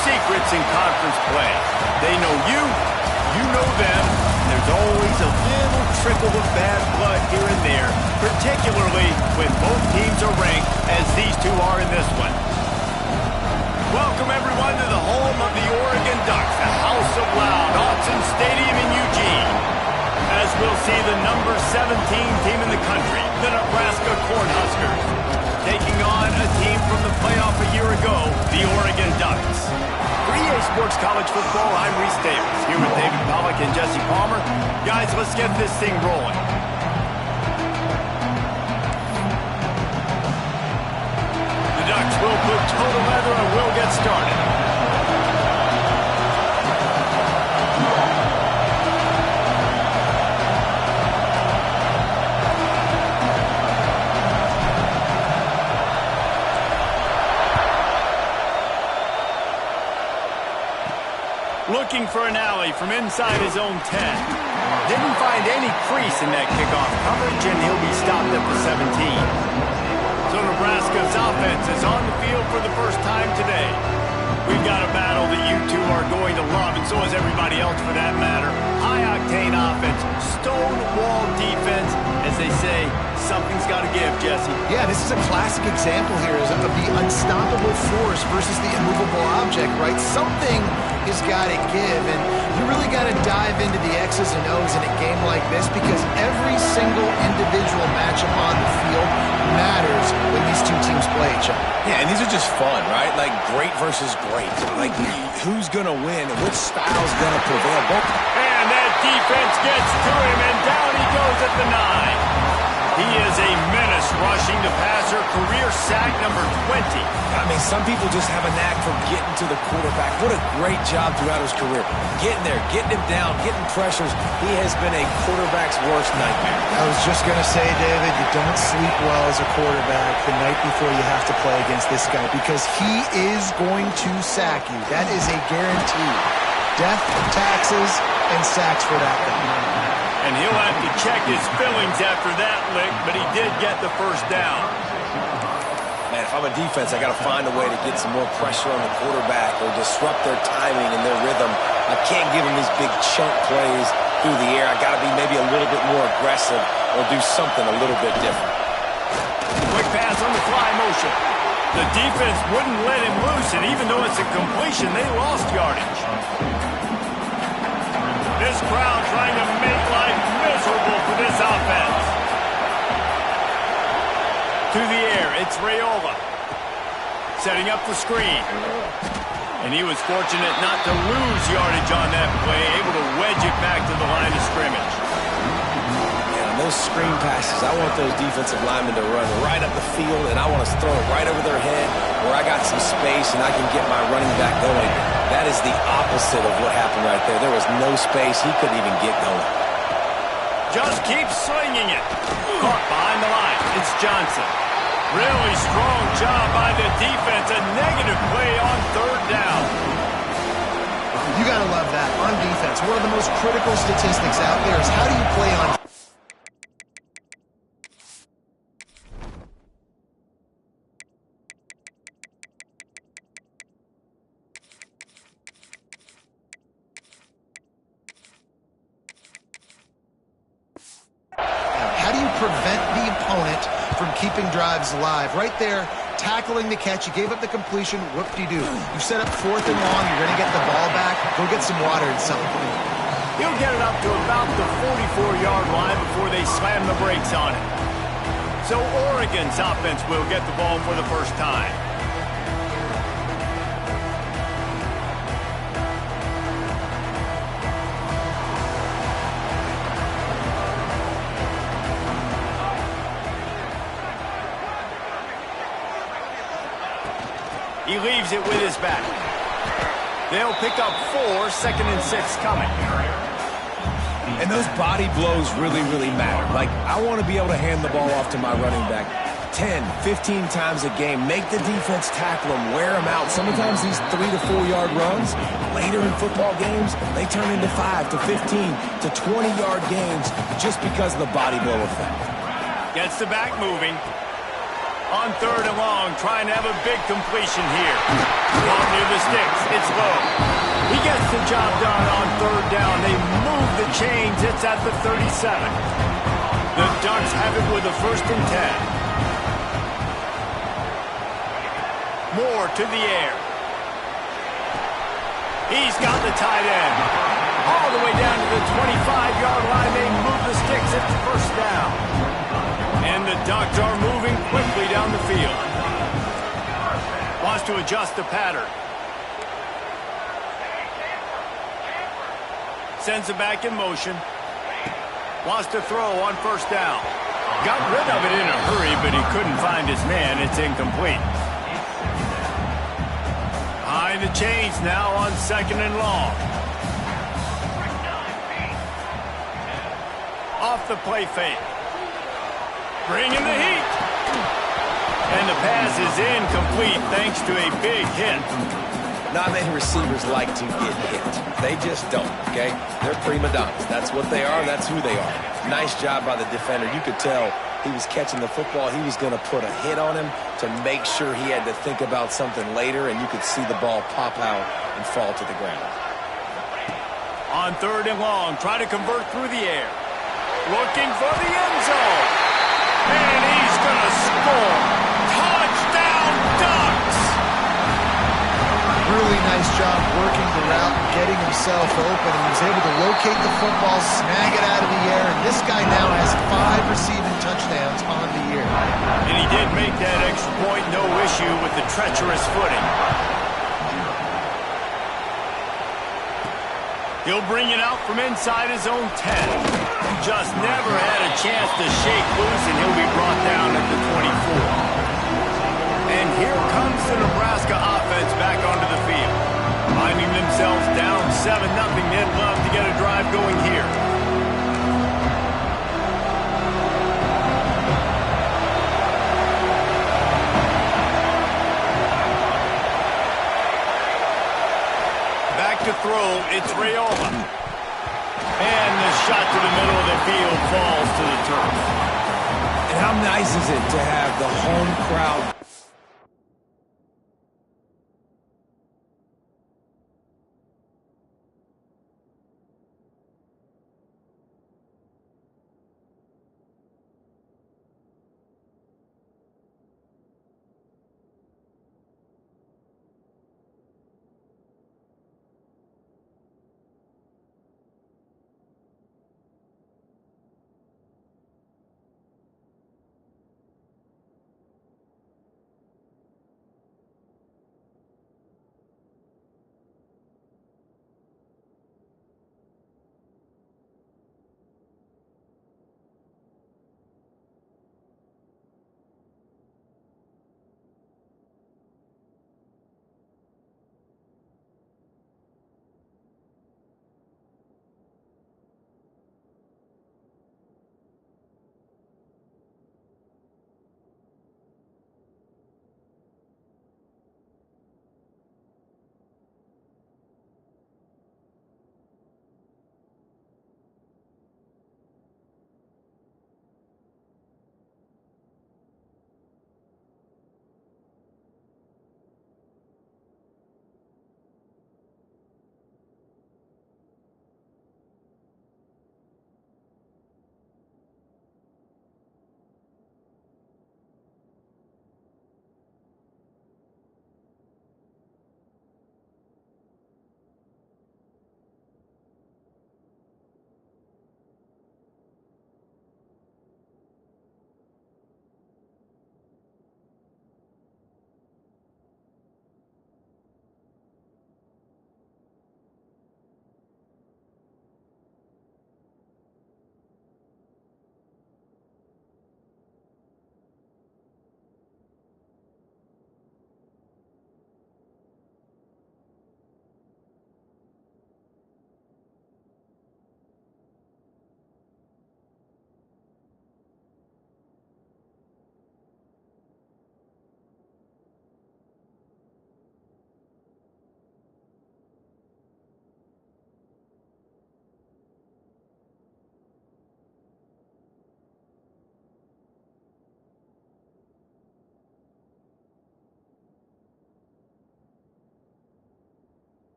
secrets in conference play. They know you, you know them, and there's always a little trickle of bad blood here and there, particularly when both teams are ranked as these two are in this one. Welcome, everyone, to the home of the Oregon Ducks, the House of Loud, Autzen Stadium in Eugene. As we'll see the number 17 team in the country, the Nebraska Cornhuskers, taking on a team from the playoff a year ago, the Oregon Ducks. For EA Sports College Football, I'm Reese Davis, here with David Pollack and Jesse Palmer. Guys, let's get this thing rolling. The Ducks will put toe to leather and will get started. Looking for an alley from inside his own 10. Didn't find any crease in that kickoff coverage, and he'll be stopped at the 17. So Nebraska's offense is on the field for the first time today. We've got a battle that you two are going to love, and so is everybody else for that matter. High-octane offense, stone-wall defense. As they say, something's got to give, Jesse. Yeah, this is a classic example here of the unstoppable force versus the immovable object, right? Something has got to give, and you really got to dive into the X's and O's in a game like this because every single individual matchup on the field matters when these two teams play each other. Yeah, and these are just fun, right? Like great versus great. Like who's going to win and which style's going to prevail. And that defense gets to him, and down he goes at the 9. He is a menace rushing the passer, career sack number 20. I mean, some people just have a knack for getting to the quarterback. What a great job throughout his career. Getting there, getting him down, getting pressures. He has been a quarterback's worst nightmare. I was just going to say, David, you don't sleep well as a quarterback the night before you have to play against this guy because he is going to sack you. That is a guarantee. Death, taxes, and sacks for that guy. And he'll have to check his feelings after that lick, but he did get the first down. Man, if I'm a defense, I got to find a way to get some more pressure on the quarterback or disrupt their timing and their rhythm. I can't give them these big chunk plays through the air. I got to be maybe a little bit more aggressive or do something a little bit different. Quick pass on the fly motion. The defense wouldn't let him loose, and even though it's a completion, they lost yardage. This crowd trying to make life miserable for this offense. To the air, it's Raiola. Setting up the screen. And he was fortunate not to lose yardage on that play, able to wedge it back to the line of scrimmage. Yeah, on those screen passes, I want those defensive linemen to run right up the field, and I want to throw it right over their head where I got some space and I can get my running back going. That is the opposite of what happened right there. There was no space. He couldn't even get going. Just keep slinging it. Caught behind the line. It's Johnson. Really strong job by the defense. A negative play on third down. You got to love that. On defense, one of the most critical statistics out there is how do you play on prevent the opponent from keeping drives alive. Right there, tackling the catch. You gave up the completion. Whoop-de-doo. You set up 4th and long. You're going to get the ball back. Go get some water and something. He'll get it up to about the 44-yard line before they slam the brakes on it. So Oregon's offense will get the ball for the first time. He leaves it with his back. They'll pick up 4, 2nd and 6 coming. And those body blows really, really matter. Like, I want to be able to hand the ball off to my running back 10, 15 times a game. Make the defense tackle them, wear them out. Sometimes these 3 to 4 yard runs, later in football games, they turn into 5 to 15 to 20 yard games just because of the body blow effect. Gets the back moving. On 3rd and long, trying to have a big completion here. Ball near the sticks. It's low. He gets the job done on 3rd down. They move the chains. It's at the 37. The Ducks have it with a 1st and 10. Moore to the air. He's got the tight end. All the way down to the 25-yard line. They move the sticks. It's 1st down. And the Ducks are moving quickly down the field. Wants to adjust the pattern. Sends it back in motion. Wants to throw on 1st down. Got rid of it in a hurry, but he couldn't find his man. It's incomplete. Behind the chains now on 2nd and long. Off the play fake. Bringing the heat. And the pass is incomplete thanks to a big hit. Not many receivers like to get hit. They just don't, okay? They're prima donnas. That's what they are. That's who they are. Nice job by the defender. You could tell he was catching the football. He was going to put a hit on him to make sure he had to think about something later, and you could see the ball pop out and fall to the ground. On 3rd and long, try to convert through the air. Looking for the end zone. And he's going to score. Touchdown, Ducks! Really nice job working the route and getting himself open. He was able to locate the football, snag it out of the air, and this guy now has 5 receiving touchdowns on the year. And he did make that extra point, no issue with the treacherous footing. He'll bring it out from inside his own 10. Just never had a chance to shake loose, and he'll be brought down at the 24. And here comes the Nebraska offense back onto the field. Finding themselves down 7-0, they'd love to get a drive going here. Back to throw, it's Rayola. And the shot to the middle of the field falls to the turf. And how nice is it to have the home crowd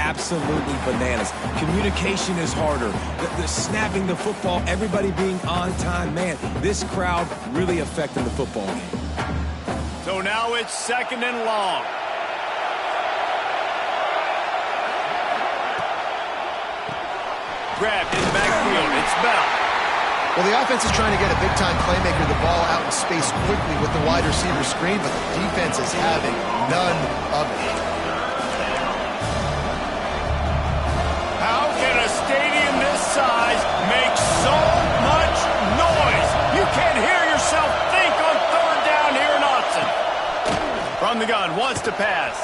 absolutely bananas. Communication is harder. The snapping the football, everybody being on time. Man, this crowd really affecting the football game. So now it's 2nd and long. Grabbed in the backfield. It's Bell. Well, the offense is trying to get a big-time playmaker the ball out in space quickly with the wide receiver screen, but the defense is having none of it. How can a stadium this size make so much noise? You can't hear yourself think on 3rd down here in Austin. From the gun, wants to pass.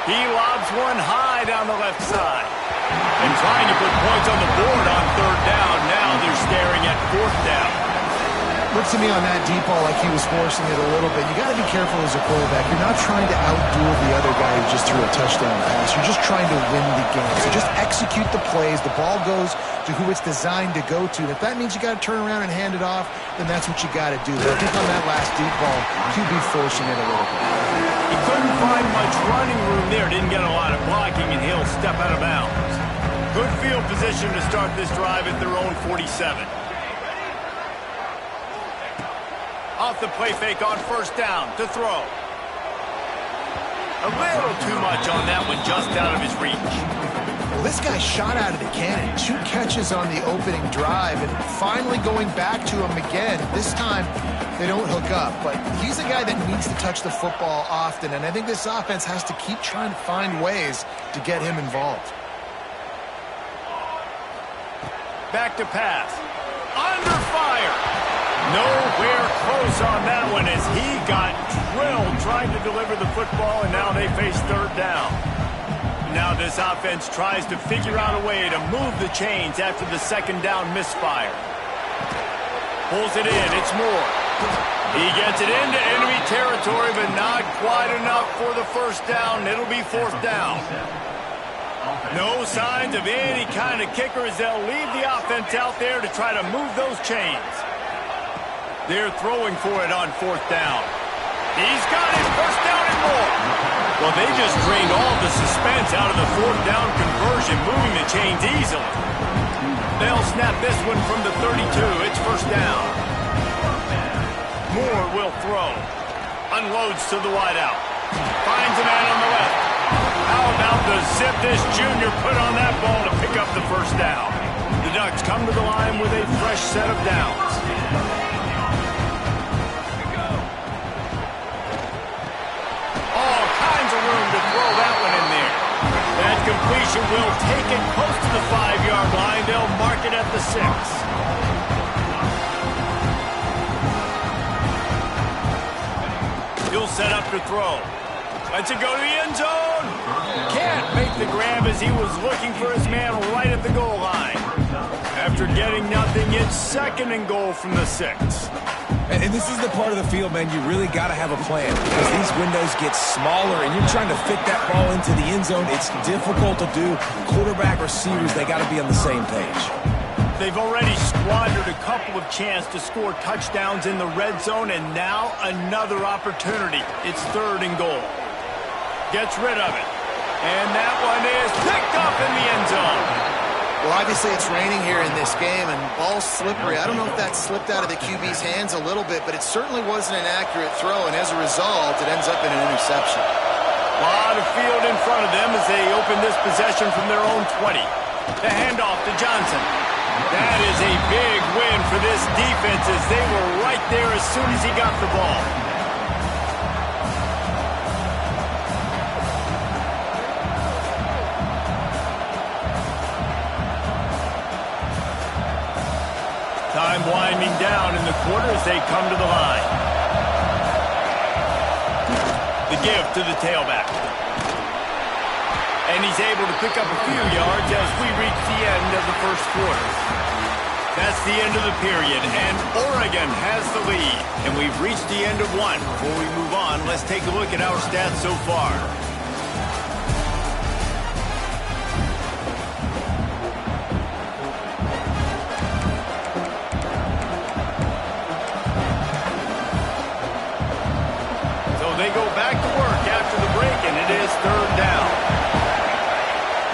He lobs one high down the left side. And trying to put points on the board on 3rd down. Now they're staring at 4th down. Looked to me on that deep ball like he was forcing it a little bit. You got to be careful as a quarterback. You're not trying to outduel the other guy who just threw a touchdown pass. You're just trying to win the game. So just execute the plays. The ball goes to who it's designed to go to. And if that means you got to turn around and hand it off, then that's what you got to do. But I think on that last deep ball, QB forcing it a little bit. He couldn't find much running room there. Didn't get a lot of blocking, and he'll step out of bounds. Good field position to start this drive at their own 47. Off the play fake on 1st down to throw. A little too much on that one, just out of his reach. Well, this guy shot out of the cannon. 2 catches on the opening drive, and finally going back to him again. This time, they don't hook up, but he's a guy that needs to touch the football often, and I think this offense has to keep trying to find ways to get him involved. Back to pass. Under fire. Nowhere close on that one as he got drilled trying to deliver the football, and now they face 3rd down. Now this offense tries to figure out a way to move the chains after the 2nd down misfire. Pulls it in. It's Moore. He gets it into enemy territory, but not quite enough for the 1st down. It'll be 4th down. No signs of any kind of kicker as they'll leave the offense out there to try to move those chains. They're throwing for it on 4th down. He's got it. 1st down and more. Well, they just drained all the suspense out of the 4th down conversion, moving the chains easily. They'll snap this one from the 32. It's 1st down. Moore will throw. Unloads to the wideout. Finds a man on the left. How about the zip this junior put on that ball to pick up the 1st down? The Ducks come to the line with a fresh set of downs. All kinds of room to throw that one in there. That completion will take it close to the 5-yard line. They'll mark it at the 6. He'll set up to throw. Lets it go to the end zone. Can't make the grab as he was looking for his man right at the goal line. After getting nothing, it's 2nd and goal from the 6. And this is the part of the field, man, you really got to have a plan because these windows get smaller and you're trying to fit that ball into the end zone. It's difficult to do. Quarterback, receivers, they got to be on the same page. They've already squandered a couple of chances to score touchdowns in the red zone, and now another opportunity. It's 3rd and goal. Gets rid of it. And that one is picked up in the end zone. Well, obviously it's raining here in this game, and ball's slippery. I don't know if that slipped out of the QB's hands a little bit, but it certainly wasn't an accurate throw, and as a result, it ends up in an interception. A lot of field in front of them as they open this possession from their own 20. The handoff to Johnson. That is a big win for this defense as they were right there as soon as he got the ball. Time winding down in the quarter as they come to the line. The give to the tailback. And he's able to pick up a few yards as we reach the end of the 1st quarter. That's the end of the period, and Oregon has the lead. And we've reached the end of one. Before we move on, let's take a look at our stats so far. They go back to work after the break, and it is 3rd down.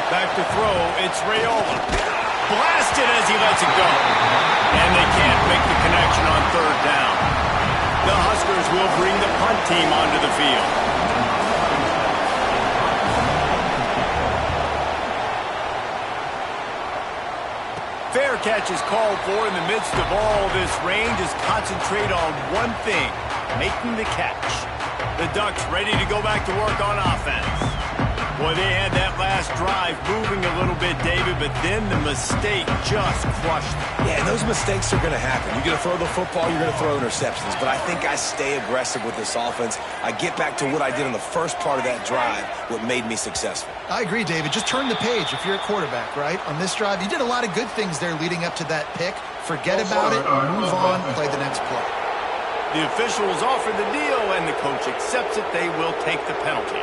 Back to throw, it's Raiola. Blasted as he lets it go. And they can't make the connection on third down. The Huskers will bring the punt team onto the field. Fair catch is called for in the midst of all this rain. Just concentrate on one thing, making the catch. The Ducks ready to go back to work on offense. Boy, they had that last drive moving a little bit, David, but then the mistake just crushed them. Yeah, and those mistakes are going to happen. You're going to throw the football, you're going to throw interceptions. But I think I stay aggressive with this offense. I get back to what I did on the first part of that drive, what made me successful. I agree, David. Just turn the page if you're a quarterback, right? On this drive, you did a lot of good things there leading up to that pick. Forget about it, move on, play the next play. The officials offer the deal, and the coach accepts it. They will take the penalty.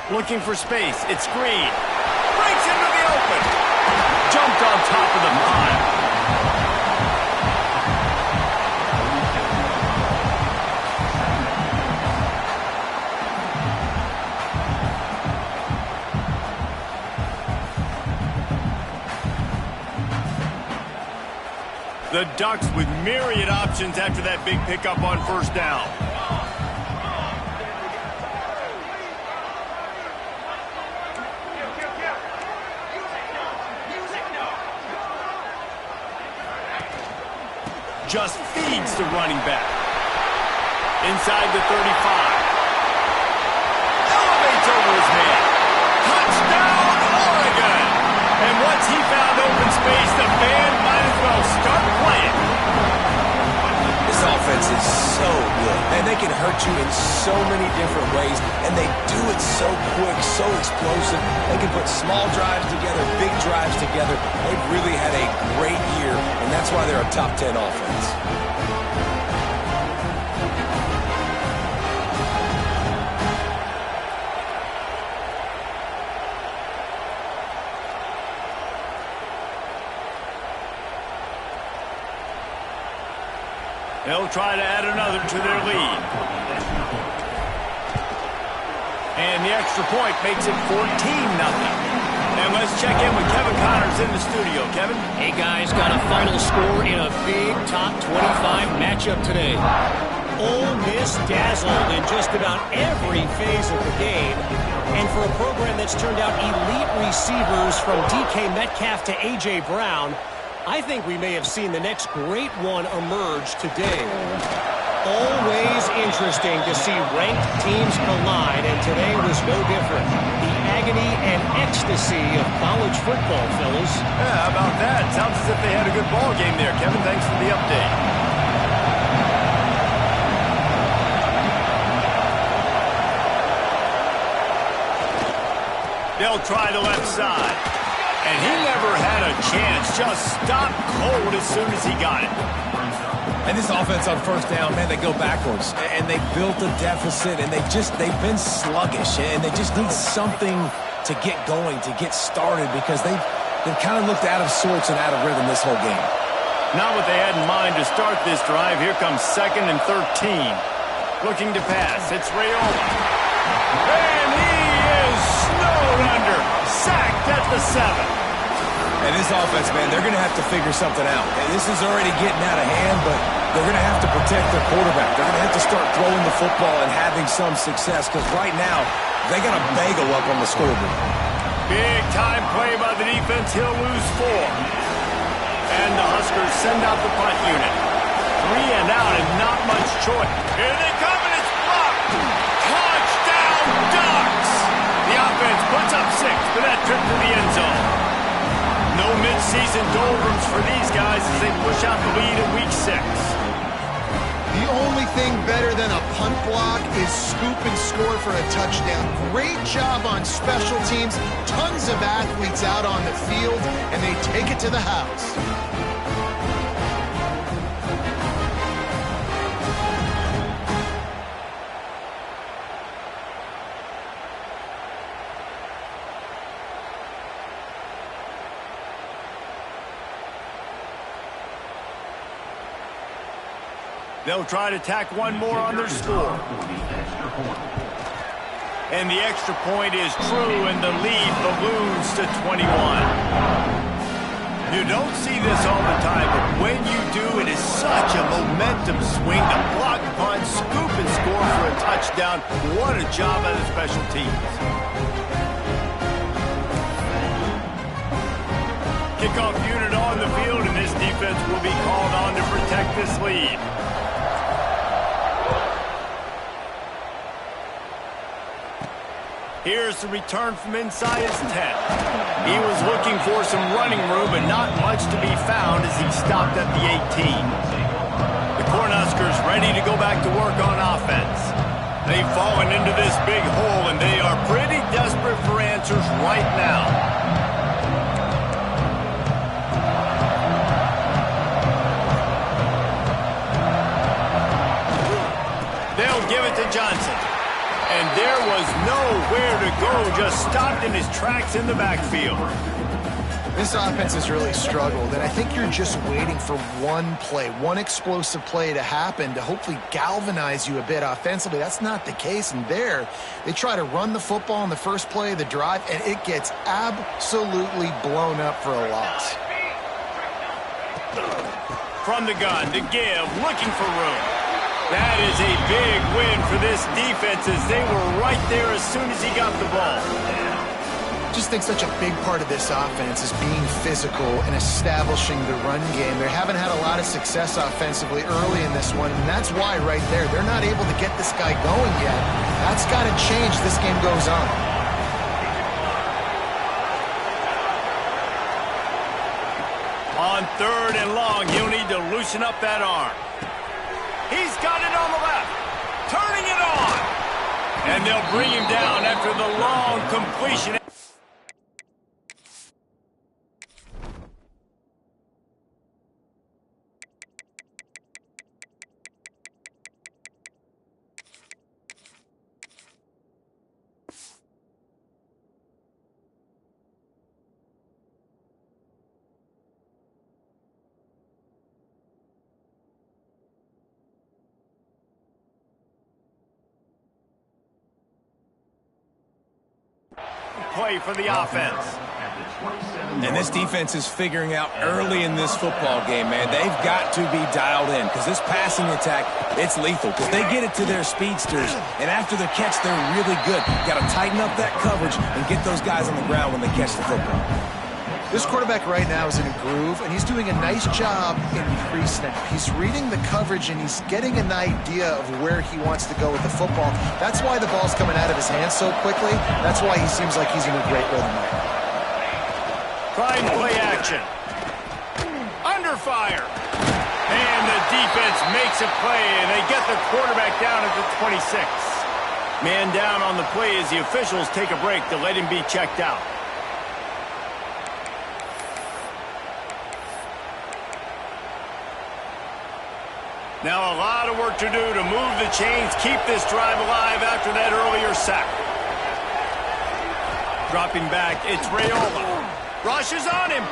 Looking for space. It's Green. Breaks into the open. Jumped on top of the pile. The Ducks with myriad options after that big pickup on first down. Just feeds the running back. Inside the 35. Elevates over his man. Touchdown, Oregon! And once he found open space, the band might as well start playing. This offense is so good. And they can hurt you in so many different ways. And they do it so quick, so explosive. They can put small drives together, big drives together. They've really had a great year, and that's why they're a top 10 offense. They'll try to add another to their lead. And the extra point makes it 14-0. And let's check in with Kevin Connors in the studio. Kevin? Hey, guys, got a final score in a big top 25 matchup today. Ole Miss dazzled in just about every phase of the game. And for a program that's turned out elite receivers from DK Metcalf to A.J. Brown, I think we may have seen the next great one emerge today. Always interesting to see ranked teams collide, and today was no different. The agony and ecstasy of college football, fellas. Yeah, how about that? Sounds as if they had a good ball game there. Kevin, thanks for the update. They'll try the left side. And he never had a chance. Just stopped cold as soon as he got it. And this offense on first down, man, they go backwards. And they built a deficit, and they've been sluggish. And they just need something to get going, to get started, because they've kind of looked out of sorts and out of rhythm this whole game. Not what they had in mind to start this drive. Here comes 2nd and 13. Looking to pass. It's Raiola. And he is snowed under. Sacked at the 7. And this offense, man, they're going to have to figure something out. And this is already getting out of hand, but they're going to have to protect their quarterback. They're going to have to start throwing the football and having some success, because right now, they got a bagel up on the scoreboard. Big time play by the defense. He'll lose 4. And the Huskers send out the punt unit. 3 and out and not much choice. Here they come, and it's blocked. Touchdown, Ducks! The offense puts up 6 for that trip to the end zone. No midseason doldrums for these guys as they push out the lead in Week 6. The only thing better than a punt block is scoop and score for a touchdown. Great job on special teams. Tons of athletes out on the field, and they take it to the house. They'll try to tack one more on their score. And the extra point is true, and the lead balloons to 21. You don't see this all the time, but when you do, it is such a momentum swing to block, punt, scoop, and score for a touchdown. What a job by the special teams. Kickoff unit on the field, and this defense will be called on to protect this lead. Here's the return from inside his 10. He was looking for some running room, but not much to be found as he stopped at the 18. The Cornhuskers ready to go back to work on offense. They've fallen into this big hole, and they are pretty desperate for answers right now. They'll give it to Johnson. And there was nowhere to go, just stopped in his tracks in the backfield. This offense has really struggled, and I think you're just waiting for one play, one explosive play to happen to hopefully galvanize you a bit offensively. That's not the case, and there, they try to run the football on the first play of the drive, and it gets absolutely blown up for a loss. From the gun to give, looking for room. That is a big win for this defense as they were right there as soon as he got the ball. I just think such a big part of this offense is being physical and establishing the run game. They haven't had a lot of success offensively early in this one, and that's why right there, they're not able to get this guy going yet. That's got to change as this game goes on. On 3rd and long, he'll need to loosen up that arm. He's got it on the left, turning it on. And they'll bring him down after the long completion. Play for the offense. And this defense is figuring out early in this football game, man. They've got to be dialed in because this passing attack, it's lethal because they get it to their speedsters, and after the catch, they're really good. Got to tighten up that coverage and get those guys on the ground when they catch the football. This quarterback right now is in a groove, and he's doing a nice job in pre-snap. He's reading the coverage, and he's getting an idea of where he wants to go with the football. That's why the ball's coming out of his hands so quickly. That's why he seems like he's in a great rhythm right now. Trying play action. Under fire. And the defense makes a play, and they get the quarterback down at the 26. Man down on the play as the officials take a break to let him be checked out. Now a lot of work to do to move the chains, keep this drive alive after that earlier sack. Dropping back, it's Raiola. Rushes on him.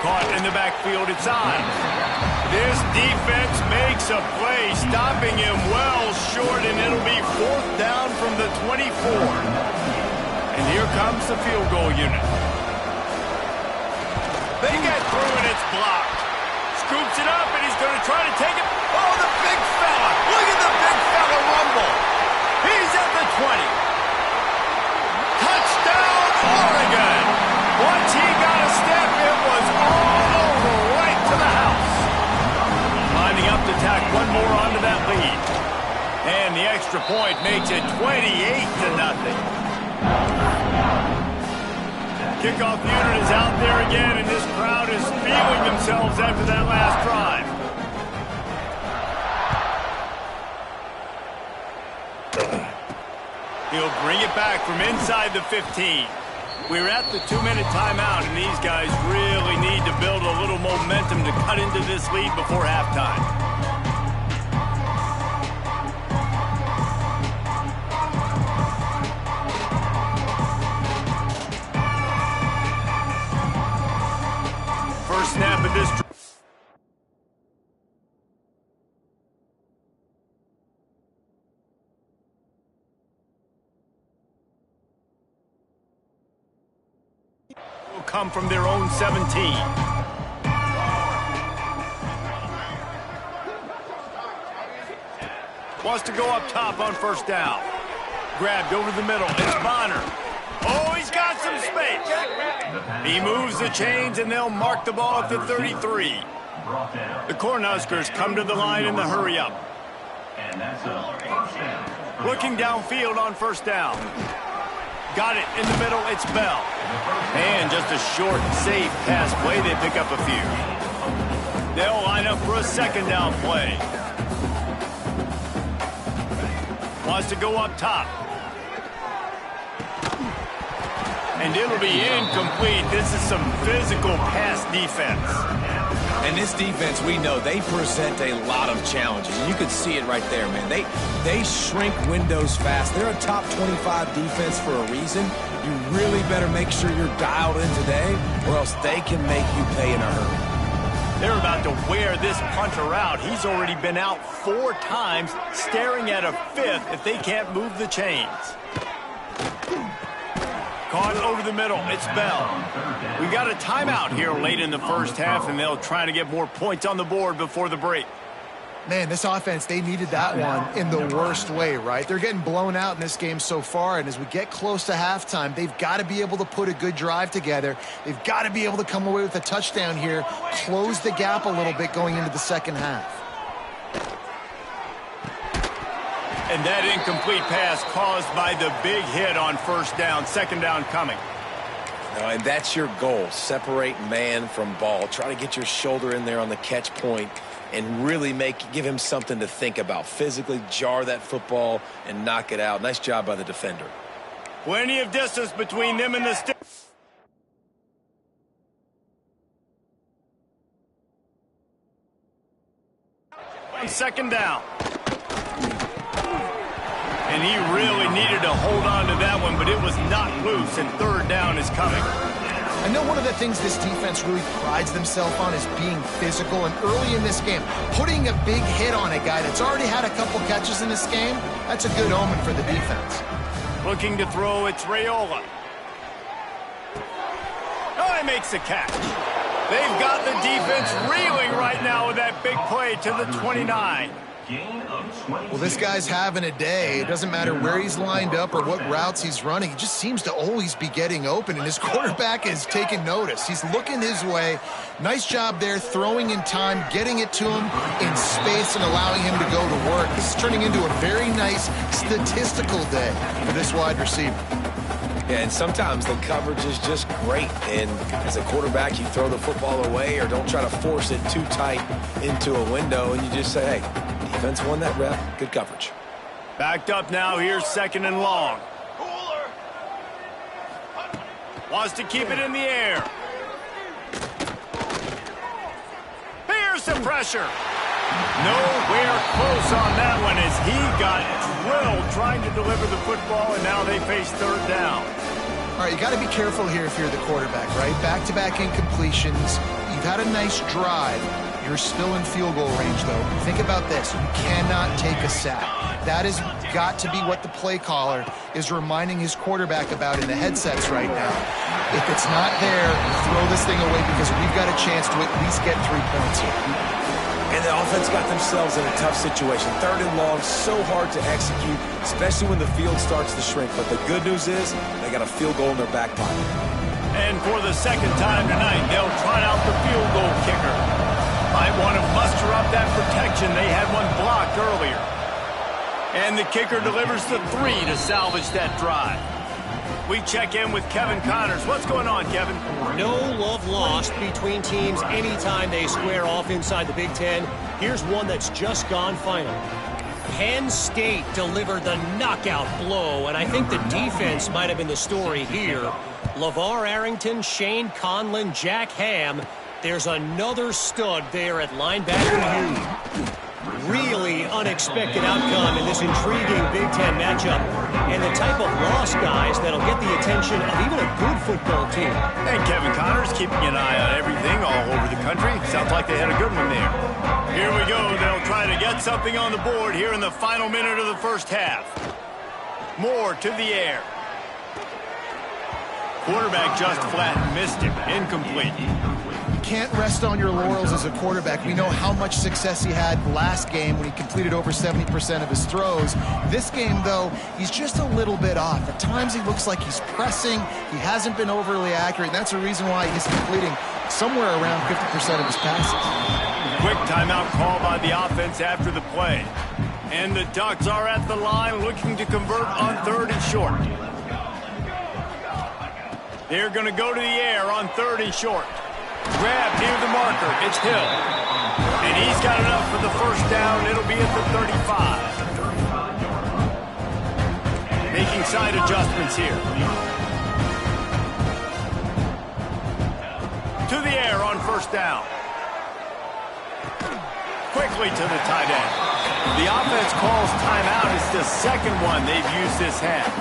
Caught in the backfield, it's on. This defense makes a play, stopping him well short, and it'll be 4th down from the 24. And here comes the field goal unit. They get through, and it's blocked. Scoops it up, and he's going to try to take it. Oh, the big fella. Look at the big fella rumble. He's at the 20. Touchdown, Oregon. Once he got a step, it was all over right to the house. Lining up to tack one more onto that lead. And the extra point makes it 28-0. Kickoff unit is out there again, and this crowd is feeling themselves after that last drive. He'll bring it back from inside the 15. We're at the 2-minute timeout, and these guys really need to build a little momentum to cut into this lead before halftime. First snap of this drive. come from their own 17. Wants to go up top on first down. Grabbed over the middle. It's Bonner. Oh, he's got some space. He moves the chains, and they'll mark the ball at the 33. The Cornhuskers come to the line in the hurry-up. Looking downfield on first down. Got it in the middle. It's Bell. And just a short, safe pass play. They pick up a few. They'll line up for a second down play. Wants to go up top. And it'll be incomplete. This is some physical pass defense. And this defense, we know, they present a lot of challenges. And you can see it right there, man. They shrink windows fast. They're a top 25 defense for a reason. You really better make sure you're dialed in today, or else they can make you pay in a hurry. They're about to wear this punter out. He's already been out 4 times, staring at a 5th if they can't move the chains. Caught over the middle. It's Bell. We got a timeout here late in the first half, and they'll try to get more points on the board before the break. Man, this offense, they needed that one in the worst way, right? They're getting blown out in this game so far, and as we get close to halftime, they've got to be able to put a good drive together. They've got to be able to come away with a touchdown here, close the gap a little bit going into the second half. And that incomplete pass caused by the big hit on first down. Second down coming. And that's your goal. Separate man from ball. Try to get your shoulder in there on the catch point and really give him something to think about. Physically jar that football and knock it out. Nice job by the defender. Plenty of distance between them and the stick. On second down. And he really needed to hold on to that one, but it was not loose, and third down is coming. I know one of the things this defense really prides themselves on is being physical, and early in this game, putting a big hit on a guy that's already had a couple catches in this game, that's a good omen for the defense. Looking to throw, it's Raiola. Oh, he makes the catch. They've got the defense reeling right now with that big play to the 29. Well, this guy's having a day. It doesn't matter where he's lined up or what routes he's running. He just seems to always be getting open, and his quarterback is taking notice. He's looking his way. Nice job there, throwing in time, getting it to him in space and allowing him to go to work. This is turning into a very nice statistical day for this wide receiver. Yeah, and sometimes the coverage is just great. And as a quarterback, you throw the football away or don't try to force it too tight into a window, and you just say, hey, defense won that rep. Good coverage. Backed up now. Here's second and long. Wants to keep it in the air. Here's some pressure. Nowhere close on that one as he got drilled trying to deliver the football, and now they face third down. All right, you got to be careful here if you're the quarterback, right? Back-to-back incompletions. You've had a nice drive. You're still in field goal range, though. Think about this. You cannot take a sack. That has got to be what the play caller is reminding his quarterback about in the headsets right now. If it's not there, throw this thing away because we've got a chance to at least get 3 points here. And the offense got themselves in a tough situation. Third and long, so hard to execute, especially when the field starts to shrink. But the good news is they got a field goal in their back pocket. And for the second time tonight, they'll try out the field goal kicker. Might want to muster up that protection. They had one blocked earlier. And the kicker delivers the 3 to salvage that drive. We check in with Kevin Connors. What's going on, Kevin? No love lost between teams anytime they square off inside the Big Ten. Here's one that's just gone final. Penn State delivered the knockout blow, and I think the defense might have been the story here. LeVar Arrington, Shane Conlon, Jack Ham. There's another stud there at linebacker U. Really unexpected outcome in this intriguing Big Ten matchup, and the type of loss, guys, that'll get the attention of even a good football team. And Kevin Connors keeping an eye on everything all over the country. Sounds like they had a good one there. Here we go. They'll try to get something on the board here in the final minute of the first half. Moore to the air. Quarterback just flat missed him. Incomplete. Can't rest on your laurels as a quarterback. We know how much success he had last game when he completed over 70% of his throws. This game, though, he's just a little bit off. At times he looks like he's pressing. He hasn't been overly accurate, and that's a reason why he's completing somewhere around 50% of his passes. Quick timeout call by the offense after the play. And the Ducks are at the line looking to convert on 3rd and short. They're going to go to the air on 3rd and short. Grab near the marker. It's Hill. And he's got enough for the first down. It'll be at the 35. Making side adjustments here. To the air on 1st down. Quickly to the tight end. The offense calls timeout. It's the second one they've used this half.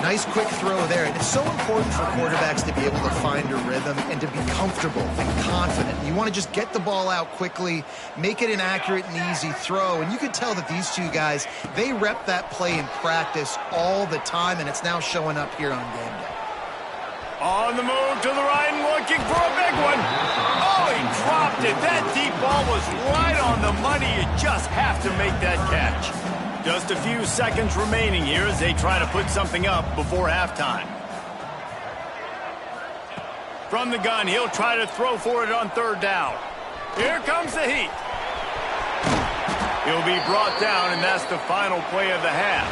Nice quick throw there. And it's so important for quarterbacks to be able to find a rhythm and to be comfortable and confident. You want to just get the ball out quickly, make it an accurate and easy throw. And you can tell that these two guys, they rep that play in practice all the time, and it's now showing up here on game day. On the move to the right and looking for a big one. Oh, he dropped it. That deep ball was right on the money. You just have to make that catch. Just a few seconds remaining here as they try to put something up before halftime. From the gun, he'll try to throw for it on 3rd down. Here comes the heat. He'll be brought down, and that's the final play of the half.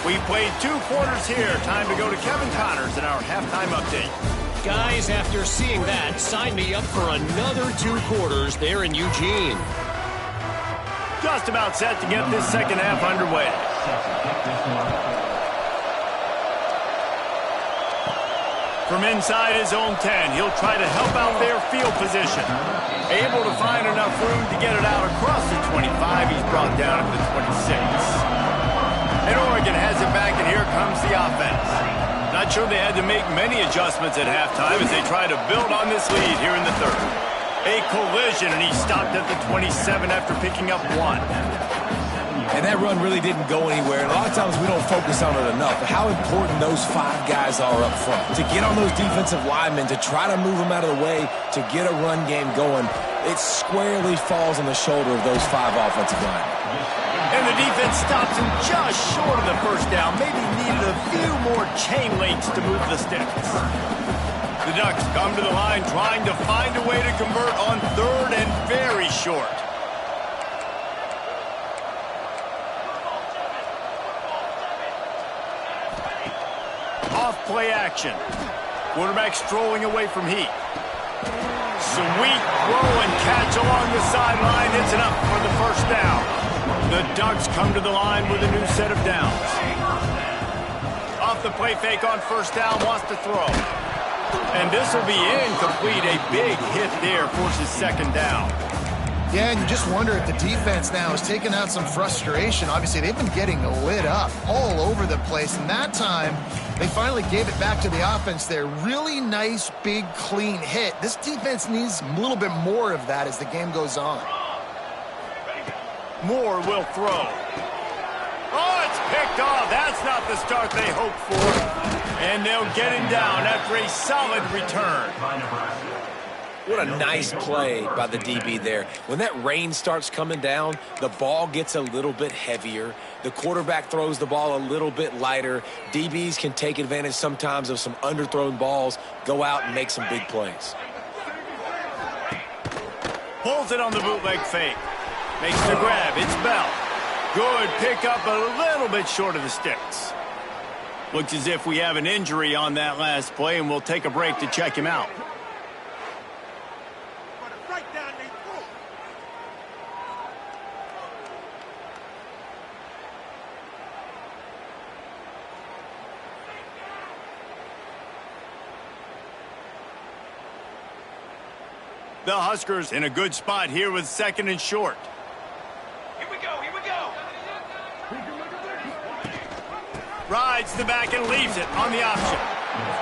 We played 2 quarters here. Time to go to Kevin Connors in our halftime update. Guys, after seeing that, sign me up for another 2 quarters there in Eugene. Just about set to get this second half underway. From inside his own 10, he'll try to help out their field position. Able to find enough room to get it out across the 25. He's brought down at the 26. And Oregon has it back, and here comes the offense. Not sure they had to make many adjustments at halftime as they try to build on this lead here in the 3rd. A collision, and he stopped at the 27 after picking up 1. And that run really didn't go anywhere. And a lot of times we don't focus on it enough. But how important those 5 guys are up front. To get on those defensive linemen, to try to move them out of the way, to get a run game going, it squarely falls on the shoulder of those 5 offensive linemen. And the defense stops him just short of the first down. Maybe needed a few more chain links to move the sticks. The Ducks come to the line trying to find a way to convert on 3rd and very short. Off play action. Quarterback strolling away from heat. Sweet throw and catch along the sideline. It's enough for the first down. The Ducks come to the line with a new set of downs. Off the play fake on 1st down, wants to throw. And this will be incomplete. A big hit there forces 2nd down. Yeah, and you just wonder if the defense now is taking out some frustration. Obviously, they've been getting lit up all over the place. And that time, they finally gave it back to the offense there. Really nice, big, clean hit. This defense needs a little bit more of that as the game goes on. Moore will throw. Oh, it's picked off. That's not the start they hoped for. And they'll get him down after a solid return. What a nice play by the DB there. When that rain starts coming down, the ball gets a little bit heavier. The quarterback throws the ball a little bit lighter. DBs can take advantage sometimes of some underthrown balls, go out and make some big plays. Pulls it on the bootleg fake. Makes the grab. It's Bell. Good pickup, a little bit short of the sticks. Looks as if we have an injury on that last play, and we'll take a break to check him out. The Huskers in a good spot here with 2nd and short. Here we go, here we go. Rides the back and leaves it on the option.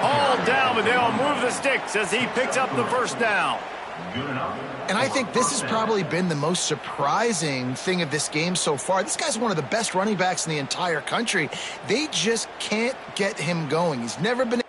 All down, but they'll move the sticks as he picks up the first down. And I think this has probably been the most surprising thing of this game so far. This guy's one of the best running backs in the entire country. They just can't get him going. He's never been...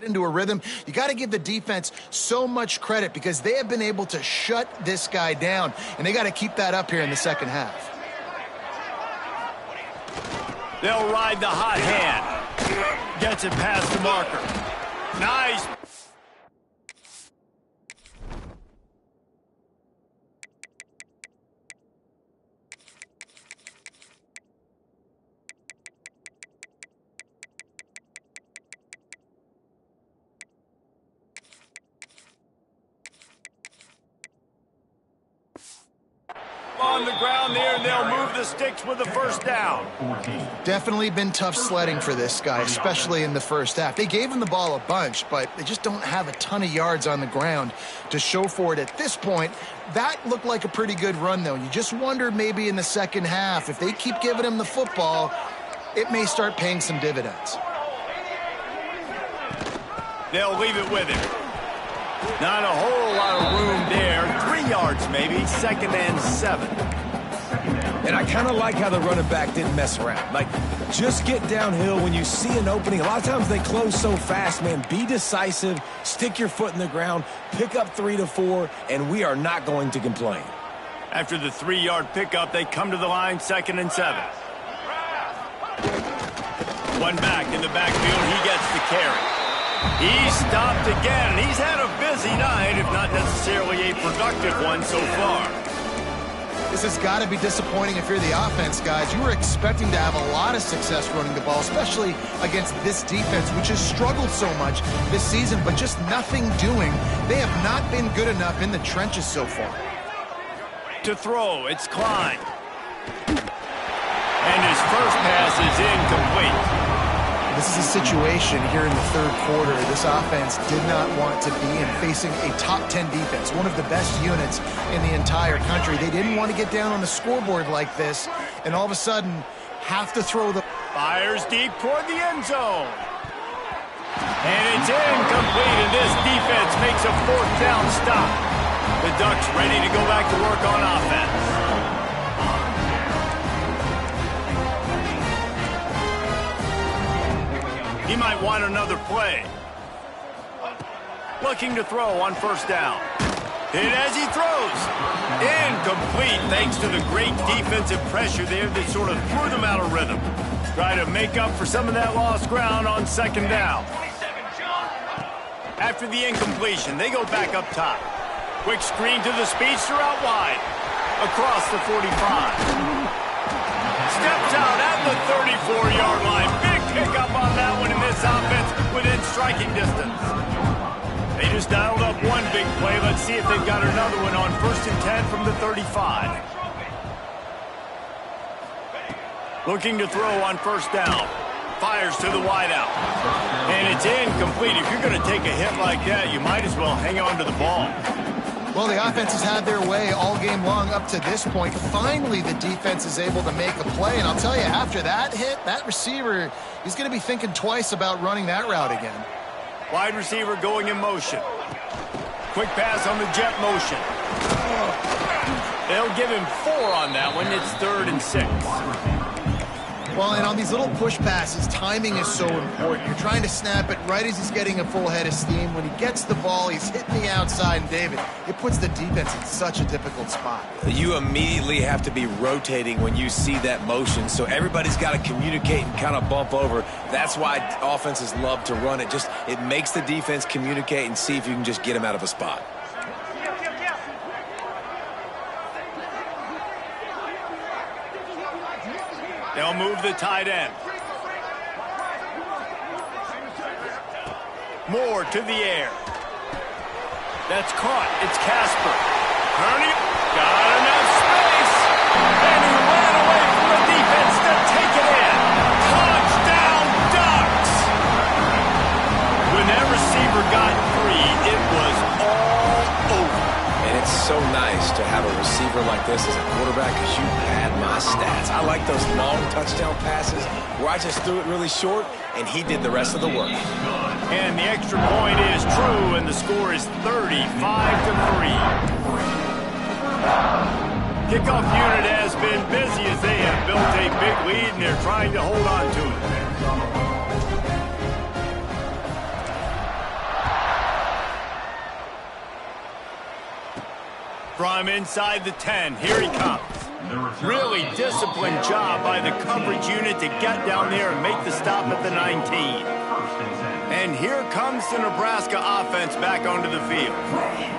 into a rhythm. You got to give the defense so much credit because they have been able to shut this guy down, and they got to keep that up here in the second half. They'll ride the hot hand. Gets it past the marker. Nice. On the ground there, and they'll move the sticks with the first down. Definitely been tough sledding for this guy, especially in the first half. They gave him the ball a bunch, but they just don't have a ton of yards on the ground to show for it at this point. That looked like a pretty good run, though. You just wondered maybe in the second half, if they keep giving him the football, it may start paying some dividends. They'll leave it with him. Not a whole lot of room there. 3 yards maybe, 2nd and 7. And I kind of like how the running back didn't mess around. Like, just get downhill when you see an opening. A lot of times they close so fast, man. Be decisive, stick your foot in the ground, pick up 3 to 4, and we are not going to complain. After the 3-yard pickup, they come to the line, 2nd and 7. One back in the backfield, he gets the carry. He's stopped again, and he's had a busy night, if not necessarily a productive one so far. This has got to be disappointing if you're the offense, guys. You were expecting to have a lot of success running the ball, especially against this defense, which has struggled so much this season, but just nothing doing. They have not been good enough in the trenches so far. To throw, it's Klein. And his first pass is incomplete. This is a situation here in the third quarter. This offense did not want to be in facing a top 10 defense, one of the best units in the entire country. They didn't want to get down on the scoreboard like this, and all of a sudden have to throw the... Fires deep toward the end zone. And it's incomplete, and this defense makes a 4th down stop. The Ducks ready to go back to work on offense. He might want another play. Looking to throw on 1st down. Hit as he throws. Incomplete thanks to the great defensive pressure there that sort of threw them out of rhythm. Try to make up for some of that lost ground on 2nd down. After the incompletion, they go back up top. Quick screen to the speedster out wide. Across the 45. Steps out at the 34-yard line. Big pickup on that one in this offense within striking distance. They just dialed up one big play. Let's see if they've got another one on 1st and 10 from the 35. Looking to throw on 1st down. Fires to the wideout. And it's incomplete. If you're going to take a hit like that, you might as well hang on to the ball. Well, the offense has had their way all game long up to this point. Finally, the defense is able to make a play. And I'll tell you, after that hit, that receiver, he's going to be thinking twice about running that route again. Wide receiver going in motion. Quick pass on the jet motion. They'll give him 4 on that one. It's 3rd and 6. Well, and on these little push passes, timing is so important. You're trying to snap it right as he's getting a full head of steam. When he gets the ball, he's hitting the outside. And, David, it puts the defense in such a difficult spot. You immediately have to be rotating when you see that motion, so everybody's got to communicate and kind of bump over. That's why offenses love to run it. It makes the defense communicate and see if you can just get him out of a spot. They'll move the tight end. Moore to the air. That's caught. It's Casper. Turning. Got enough space. And he ran away from the defense to take it in. Touchdown, Ducks. When that receiver got 3, it was all over. And it's so nice to have a receiver like this as a quarterback because you pad my stats. I like those long touchdown passes where I just threw it really short and he did the rest of the work. And the extra point is true, and the score is 35-3. Kickoff unit has been busy as they have built a big lead, and they're trying to hold on to it. From inside the 10, here he comes. Really disciplined job by the coverage unit to get down there and make the stop at the 19. And here comes the Nebraska offense back onto the field.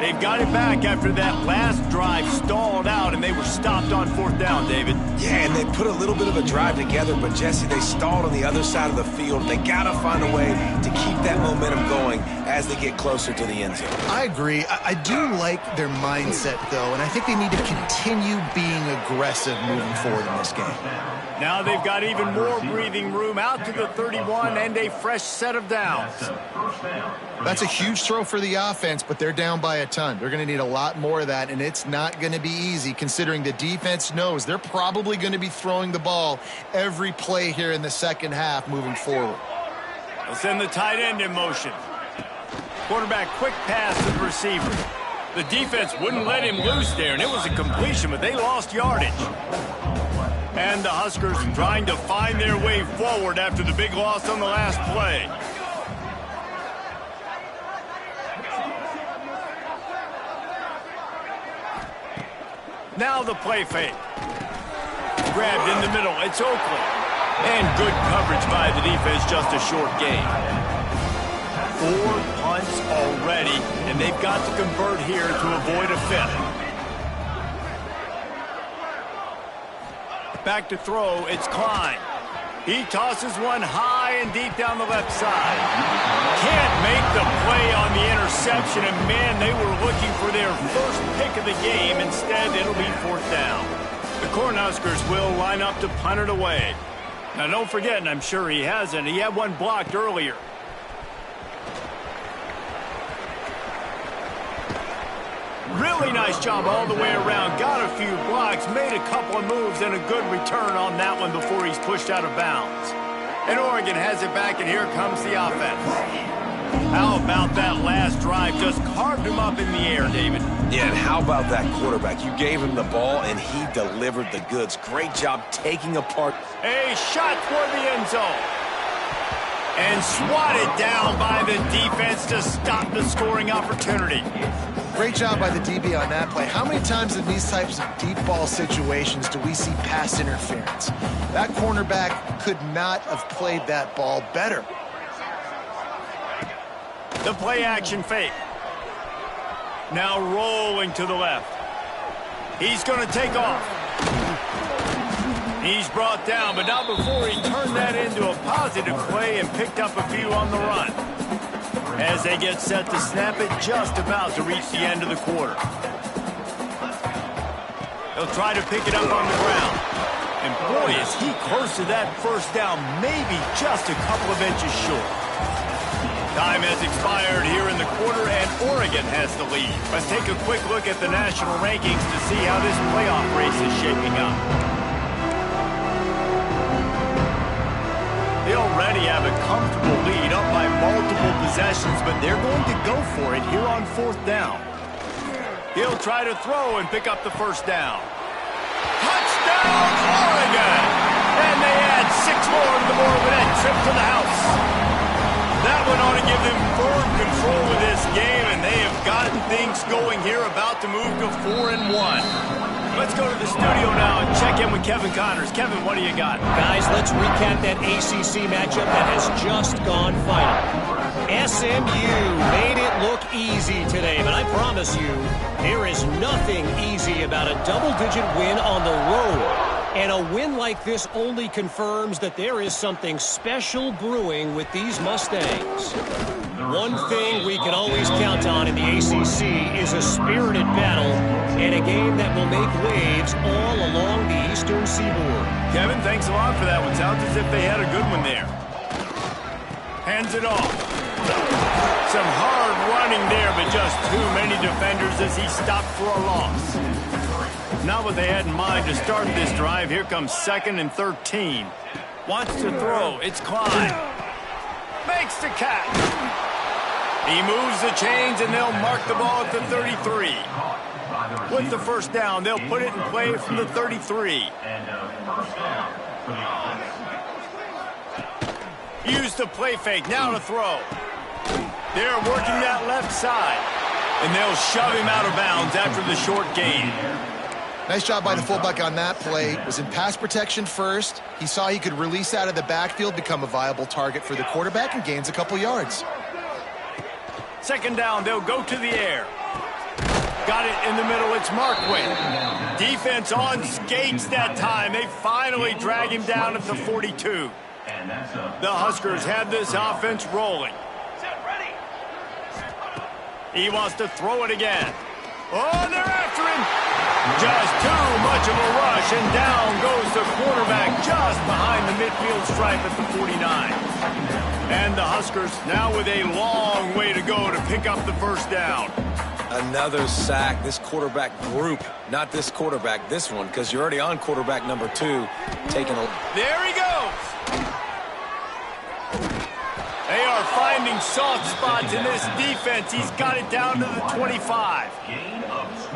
They've got it back after that last drive stalled out, and they were stopped on 4th down, David. Yeah, and they put a little bit of a drive together, but, Jesse, they stalled on the other side of the field. They got to find a way to keep that momentum going as they get closer to the end zone. I agree. I do like their mindset, though, and I think they need to continue being aggressive moving forward in this game. Now they've got even more breathing room out to the 31 and a fresh set of downs. That's a huge throw for the offense, but they're down by a ton. They're going to need a lot more of that, and it's not going to be easy considering the defense knows they're probably going to be throwing the ball every play here in the second half moving forward. They'll send the tight end in motion. Quarterback quick pass to the receiver. The defense wouldn't let him loose there, and it was a completion, but they lost yardage. And the Huskers trying to find their way forward after the big loss on the last play. Now the play fake. Grabbed in the middle. It's Oakley. And good coverage by the defense, just a short gain. 4 punts already, and they've got to convert here to avoid a 5th. Back to throw, it's Klein. He tosses one high and deep down the left side. Can't make the play on the interception, and man, they were looking for their first pick of the game. Instead, it'll be 4th down. The Cornhuskers will line up to punt it away. Now, don't forget, and I'm sure he hasn't, he had one blocked earlier. Really nice job all the way around. Got a few blocks, made a couple of moves, and a good return on that one before he's pushed out of bounds. And Oregon has it back, and here comes the offense. How about that last drive? Just carved him up in the air, David. Yeah, and how about that quarterback? You gave him the ball, and he delivered the goods. Great job taking apart. A shot toward the end zone. And swatted down by the defense to stop the scoring opportunity. Great job by the DB on that play. How many times in these types of deep ball situations do we see pass interference? That cornerback could not have played that ball better. The play action fake. Now rolling to the left. He's going to take off. He's brought down, but not before he turned that into a positive play and picked up a few on the run. As they get set to snap it, just about to reach the end of the quarter. He'll try to pick it up on the ground. And boy, is he close to that first down, maybe just a couple of inches short. Time has expired here in the quarter, and Oregon has the lead. Let's take a quick look at the national rankings to see how this playoff race is shaping up. They already have a comfortable lead up by multiple possessions, but they're going to go for it here on 4th down. He'll try to throw and pick up the first down. Touchdown, Oregon! And they add 6 more to the board with that trip to the house. That one ought to give them firm control of this game, and they have gotten things going here, about to move to 4-1. Let's go to the studio now and check in with Kevin Connors. Kevin, what do you got? Guys, let's recap that ACC matchup that has just gone final. SMU made it look easy today, but I promise you, there is nothing easy about a double-digit win on the road. And a win like this only confirms that there is something special brewing with these Mustangs. One thing we can always count on in the ACC is a spirited battle and a game that will make waves all along the Eastern Seaboard. Kevin, thanks a lot for that one. Sounds as if they had a good one there. Hands it off. Some hard running there, but just too many defenders as he stopped for a loss. Not what they had in mind to start this drive. Here comes 2nd and 13. Wants to throw. It's Klein. Makes the catch. He moves the chains, and they'll mark the ball at the 33. With the first down, they'll put it in play from the 33. Use the play fake. Now to throw. They're working that left side. And they'll shove him out of bounds after the short gain. Nice job by the fullback on that play. Was in pass protection first. He saw he could release out of the backfield, become a viable target for the quarterback, and gains a couple yards. Second down, they'll go to the air. Got it in the middle, it's Markway. Defense on skates that time. They finally drag him down at the 42. The Huskers have this offense rolling. He wants to throw it again. Oh, they're after him. Just too much of a rush, and down goes the quarterback just behind the midfield stripe at the 49. And the Huskers now with a long way to go to pick up the first down. Another sack. This quarterback group, not this quarterback, this one, because you're already on quarterback number 2. Taking a... There he goes. They are finding soft spots in this defense. He's got it down to the 25.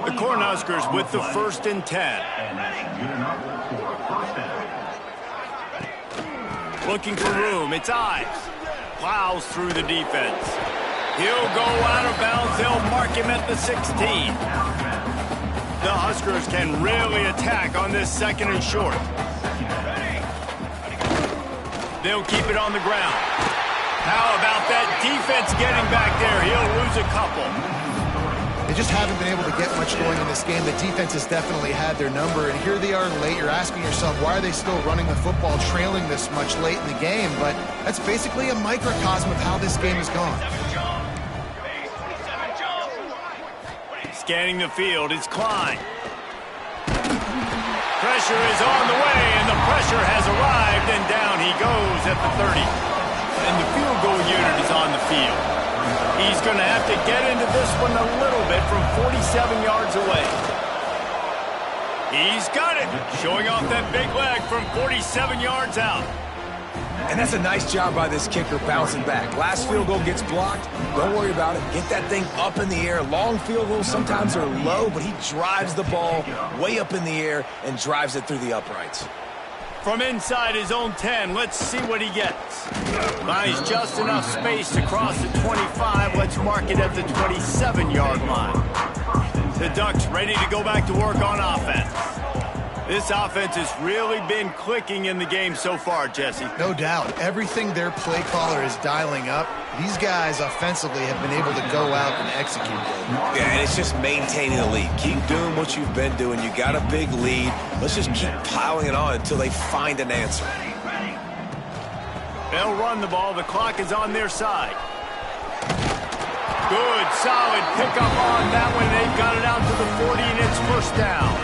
The Cornhuskers with the 1st and 10. Looking for room. It's Ives. Plows through the defense. He'll go out of bounds. They'll mark him at the 16. The Huskers can really attack on this 2nd and short. They'll keep it on the ground. How about that defense getting back there? He'll lose a couple. They just haven't been able to get much going in this game. The defense has definitely had their number, and here they are late. You're asking yourself, why are they still running the football, trailing this much late in the game? But that's basically a microcosm of how this game has gone. Scanning the field, it's Klein. Pressure is on the way, and the pressure has arrived, and down he goes at the 30. And the field goal unit is on the field. He's going to have to get into this one a little bit from 47 yards away. He's got it, showing off that big leg from 47 yards out. And that's a nice job by this kicker bouncing back. Last field goal gets blocked. Don't worry about it. Get that thing up in the air. Long field goals sometimes are low, but he drives the ball way up in the air and drives it through the uprights. From inside his own 10, let's see what he gets. Finds just enough space to cross the 25. Let's mark it at the 27-yard line. The Ducks ready to go back to work on offense. This offense has really been clicking in the game so far, Jesse. No doubt. Everything their play caller is dialing up, these guys offensively have been able to go out and execute. Yeah, and it's just maintaining the lead. Keep doing what you've been doing. You got a big lead. Let's just keep piling it on until they find an answer. They'll run the ball. The clock is on their side. Good, solid pickup on that one. They've got it out to the 40, and it's first down.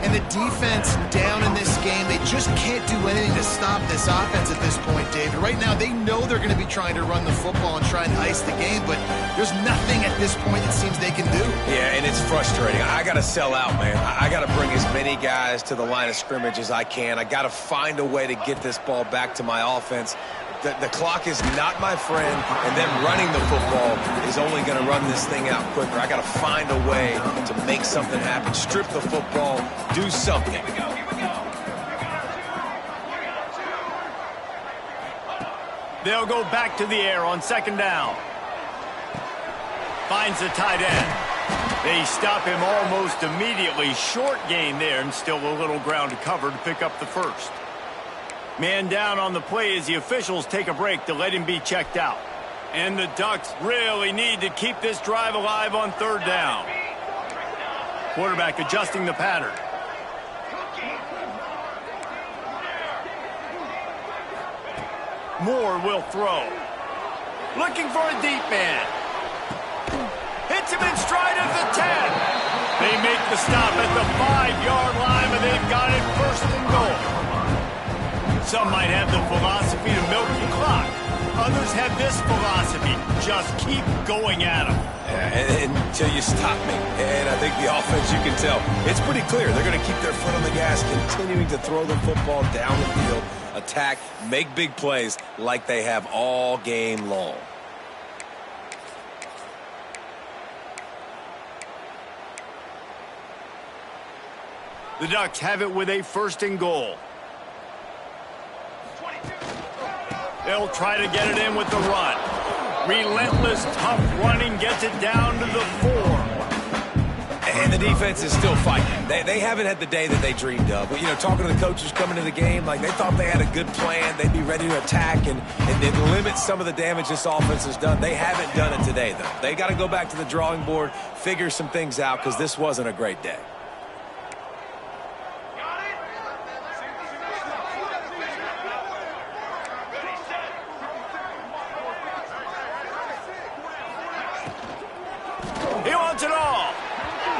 And the defense down in this game, they just can't do anything to stop this offense at this point, David. Right now, they know they're going to be trying to run the football and try and ice the game, but there's nothing at this point it seems they can do. Yeah, and it's frustrating. I got to sell out, man. I got to bring as many guys to the line of scrimmage as I can. I got to find a way to get this ball back to my offense. The clock is not my friend, and them running the football is only going to run this thing out quicker. I got to find a way to make something happen, strip the football, do something. Here we go. They'll go back to the air on 2nd down. Finds the tight end. They stop him almost immediately. Short gain there, and still a little ground to cover to pick up the first. Man down on the play as the officials take a break to let him be checked out. And the Ducks really need to keep this drive alive on 3rd down. Quarterback adjusting the pattern. Moore will throw. Looking for a deep man. Hits him in stride at the 10. They make the stop at the 5-yard line, but they've got it 1st and goal. Some might have the philosophy to milk the clock. Others have this philosophy. Just keep going at them. Yeah, until you stop me. And I think the offense, you can tell, it's pretty clear. They're going to keep their foot on the gas, continuing to throw the football down the field, attack, make big plays like they have all game long. The Ducks have it with a 1st and goal. They'll try to get it in with the run. Relentless, tough running gets it down to the 4. And the defense is still fighting. They haven't had the day that they dreamed of. But, you know, talking to the coaches coming to the game, like they thought they had a good plan. They'd be ready to attack and limit some of the damage this offense has done. They haven't done it today, though. They got to go back to the drawing board, figure some things out, because this wasn't a great day. He wants it all.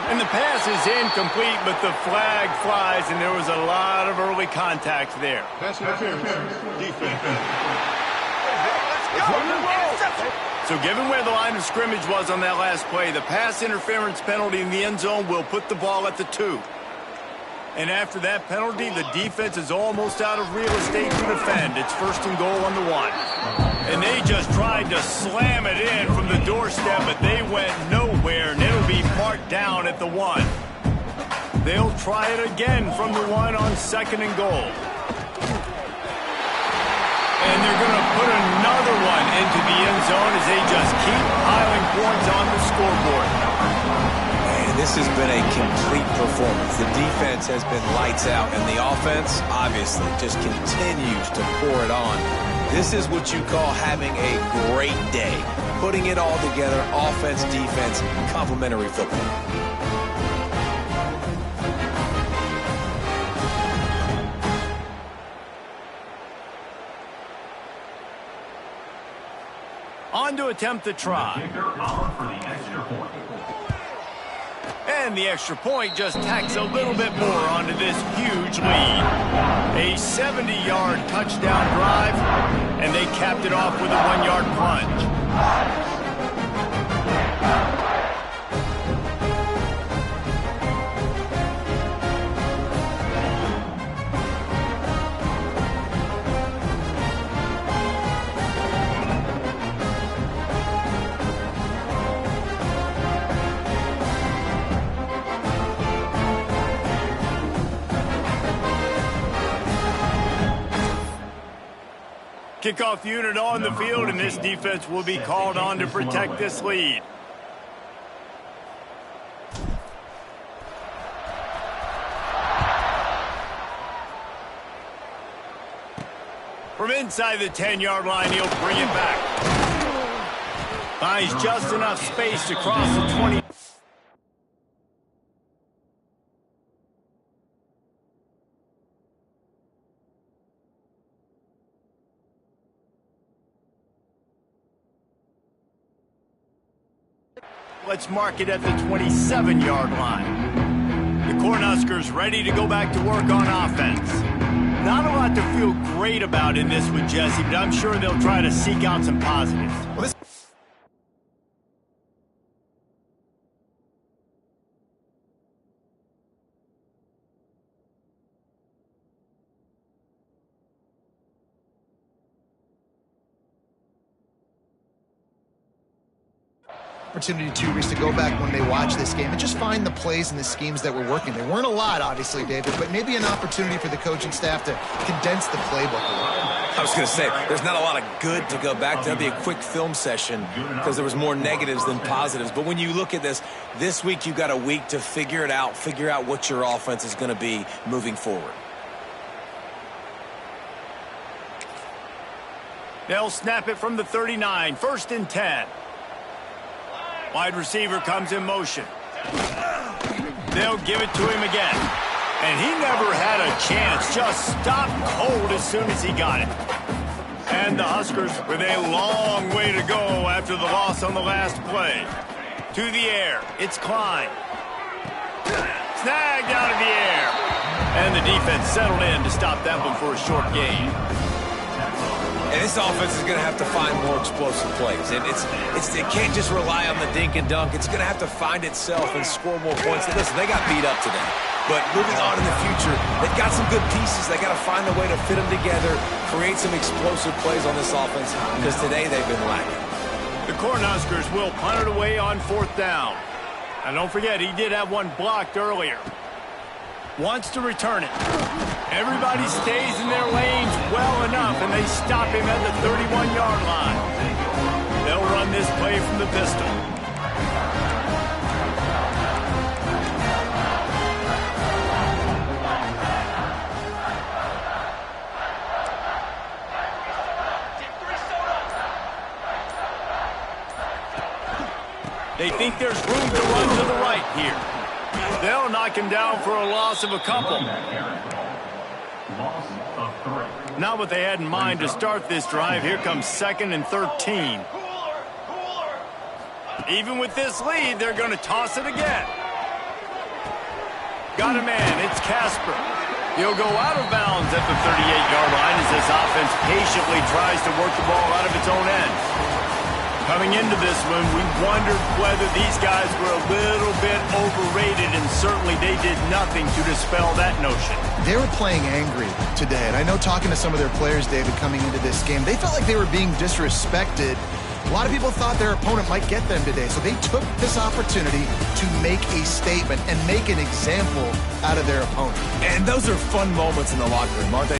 And the pass is incomplete, but the flag flies, and there was a lot of early contact there. Pass interference. Defense. So given where the line of scrimmage was on that last play, the pass interference penalty in the end zone will put the ball at the 2. And after that penalty, the defense is almost out of real estate to defend. It's 1st and goal on the 1. And they just tried to slam it in from the doorstep, but they went nowhere, and it'll be marked down at the 1. They'll try it again from the 1 on 2nd and goal. And they're going to put another one into the end zone as they just keep piling points on the scoreboard. And this has been a complete performance. The defense has been lights out, and the offense, obviously, just continues to pour it on. This is what you call having a great day. Putting it all together, offense, defense, complementary football. On to attempt the try. And the extra point just tacks a little bit more onto this huge lead. A 70-yard touchdown drive, and they capped it off with a 1-yard plunge. Kickoff unit on the field, and this defense will be called on to protect this lead. From inside the 10-yard line, he'll bring it back. Finds just enough space to cross the 20. Let's mark it at the 27-yard line. The Cornhuskers ready to go back to work on offense. Not a lot to feel great about in this one, Jesse, but I'm sure they'll try to seek out some positives. Opportunity to Reese to go back when they watch this game and just find the plays and the schemes that were working. There weren't a lot, obviously, David, but maybe an opportunity for the coaching staff to condense the playbook a little. I was going to say, there's not a lot of good to go back to. That'd be a quick film session because there was more negatives than positives. But when you look at this week you've got a week to figure it out, figure out what your offense is going to be moving forward. They'll snap it from the 39, 1st and 10. Wide receiver comes in motion. They'll give it to him again. And he never had a chance. Just stopped cold as soon as he got it. And the Huskers with a long way to go after the loss on the last play. To the air. It's Klein. Snagged out of the air. And the defense settled in to stop that one for a short gain. And this offense is going to have to find more explosive plays. And it can't just rely on the dink and dunk. It's going to have to find itself and score more points. Listen, they got beat up today. But moving on in the future, they've got some good pieces. They got to find a way to fit them together, create some explosive plays on this offense, because today they've been lacking. The Cornhuskers will punt it away on 4th down. And don't forget, he did have one blocked earlier. Wants to return it. Everybody stays in their lanes well enough, and they stop him at the 31-yard line. They'll run this play from the pistol. They think there's room to run to the right here. They'll knock him down for a loss of a couple. Not what they had in mind to start this drive. Here comes 2nd and 13. Even with this lead, they're going to toss it again. Got a man. It's Casper. He'll go out of bounds at the 38-yard line as this offense patiently tries to work the ball out of its own end. Coming into this one, we wondered whether these guys were a little bit overrated, and certainly they did nothing to dispel that notion. They were playing angry today, and I know talking to some of their players, David, coming into this game, they felt like they were being disrespected. A lot of people thought their opponent might get them today, so they took this opportunity to make a statement and make an example out of their opponent. And those are fun moments in the locker room, aren't they?